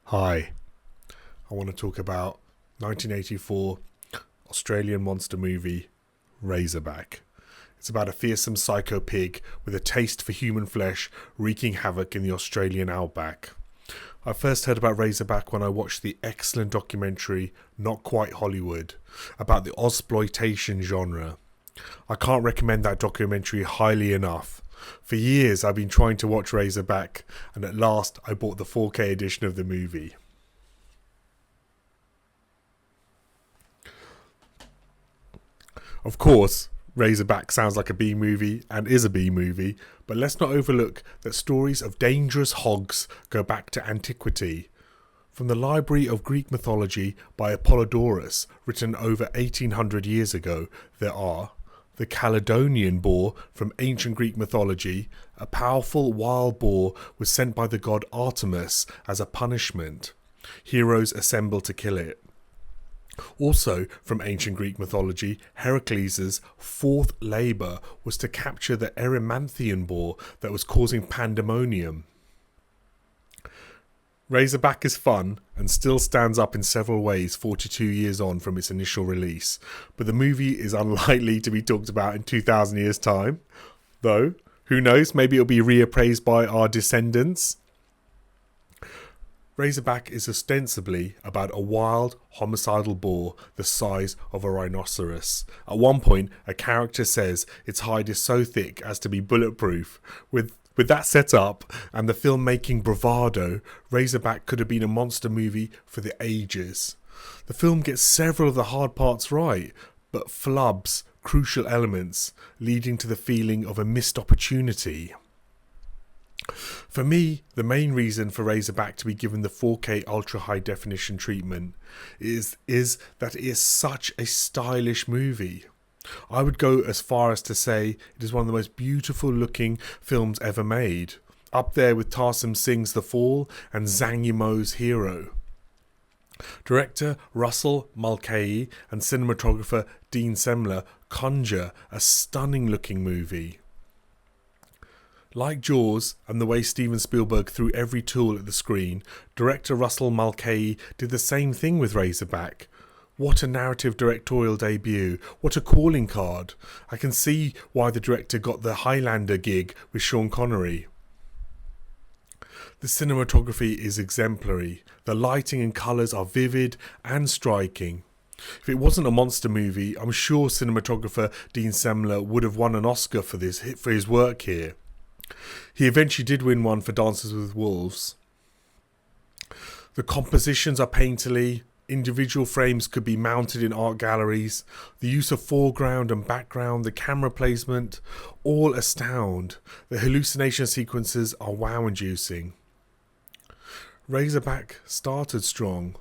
Hi, I want to talk about 1984 Australian monster movie Razorback. It's about a fearsome psycho pig with a taste for human flesh wreaking havoc in the Australian outback. I first heard about Razorback when I watched the excellent documentary Not Quite Hollywood about the Ozploitation genre. I can't recommend that documentary highly enough. For years I've been trying to watch Razorback, and at last I bought the 4K edition of the movie. Of course, Razorback sounds like a B movie and is a B movie, but let's not overlook that stories of dangerous hogs go back to antiquity. From the Library of Greek Mythology by Apollodorus, written over 1800 years ago, there are the Caledonian boar from ancient Greek mythology. A powerful wild boar was sent by the god Artemis as a punishment. Heroes assemble to kill it. Also, from ancient Greek mythology, Heracles' fourth labour was to capture the Erymanthian boar that was causing pandemonium. Razorback is fun and still stands up in several ways 42 years on from its initial release, but the movie is unlikely to be talked about in 2,000 years' time. Though, who knows, maybe it'll be reappraised by our descendants. Razorback is ostensibly about a wild, homicidal boar the size of a rhinoceros. At one point, a character says its hide is so thick as to be bulletproof. With that setup and the filmmaking bravado, Razorback could have been a monster movie for the ages. The film gets several of the hard parts right, but flubs crucial elements, leading to the feeling of a missed opportunity. For me, the main reason for Razorback to be given the 4K ultra high definition treatment is that it is such a stylish movie. I would go as far as to say it is one of the most beautiful looking films ever made, up there with Tarsem Singh's The Fall and Zhang Yimou's Hero. Director Russell Mulcahy and cinematographer Dean Semler conjure a stunning looking movie. Like Jaws and the way Steven Spielberg threw every tool at the screen, director Russell Mulcahy did the same thing with Razorback. What a narrative directorial debut. What a calling card. I can see why the director got the Highlander gig with Sean Connery. The cinematography is exemplary. The lighting and colours are vivid and striking. If it wasn't a monster movie, I'm sure cinematographer Dean Semler would have won an Oscar for his work here. He eventually did win one for Dances with Wolves. The compositions are painterly. Individual frames could be mounted in art galleries. The use of foreground and background, the camera placement, all astound. The hallucination sequences are wow-inducing. Razorback started strong.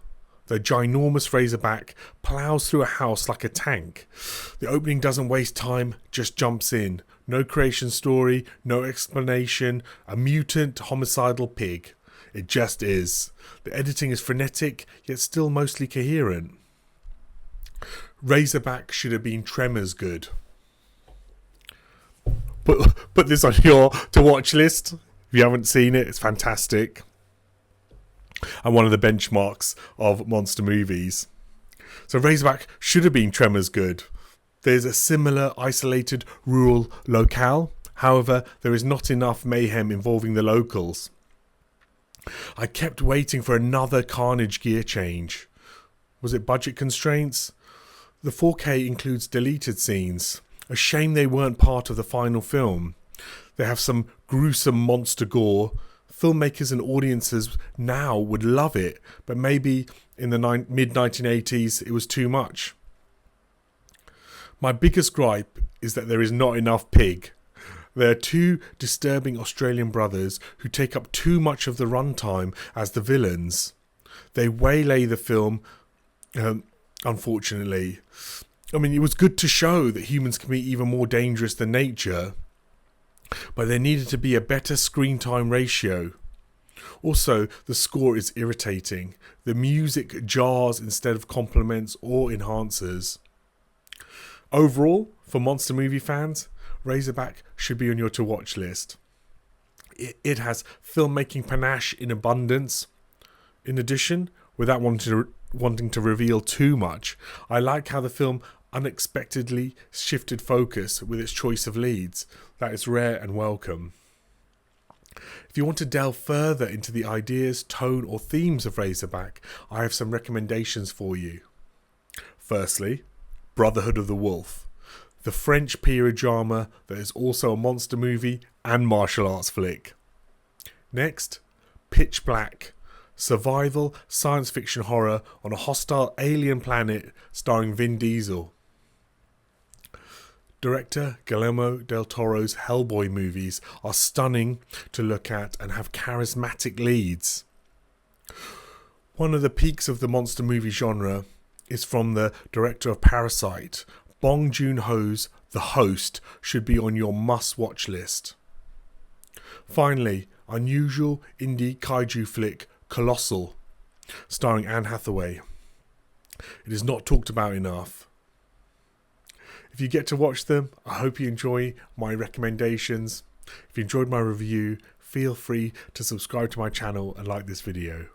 The ginormous Razorback ploughs through a house like a tank. The opening doesn't waste time, just jumps in. No creation story, no explanation. A mutant, homicidal pig. It just is. The editing is frenetic, yet still mostly coherent. Razorback should have been Tremors good. Put this on your to-watch list. If you haven't seen it, it's fantastic. And one of the benchmarks of monster movies. So Razorback should have been Tremors good. There's a similar isolated rural locale. However, there is not enough mayhem involving the locals. I kept waiting for another Carnage gear change. Was it budget constraints? The 4K includes deleted scenes. A shame they weren't part of the final film. They have some gruesome monster gore. Filmmakers and audiences now would love it, but maybe in the mid-1980s it was too much. My biggest gripe is that there is not enough pig. There are two disturbing Australian brothers who take up too much of the runtime as the villains. They waylay the film, unfortunately. I mean, it was good to show that humans can be even more dangerous than nature, but there needed to be a better screen time ratio. Also, the score is irritating. The music jars instead of complements or enhances. Overall, for monster movie fans, Razorback should be on your to-watch list. It has filmmaking panache in abundance. In addition, without wanting to reveal too much, I like how the film unexpectedly shifted focus with its choice of leads. That is rare and welcome. If you want to delve further into the ideas, tone or themes of Razorback, I have some recommendations for you. Firstly, Brotherhood of the Wolf, the French period drama that is also a monster movie and martial arts flick. Next, Pitch Black, survival science fiction horror on a hostile alien planet starring Vin Diesel. Director Guillermo del Toro's Hellboy movies are stunning to look at and have charismatic leads. One of the peaks of the monster movie genre is from the director of Parasite. Bong Joon-ho's The Host should be on your must-watch list. Finally, unusual indie kaiju flick Colossal, starring Anne Hathaway. It is not talked about enough. If you get to watch them, I hope you enjoy my recommendations. If you enjoyed my review, feel free to subscribe to my channel and like this video.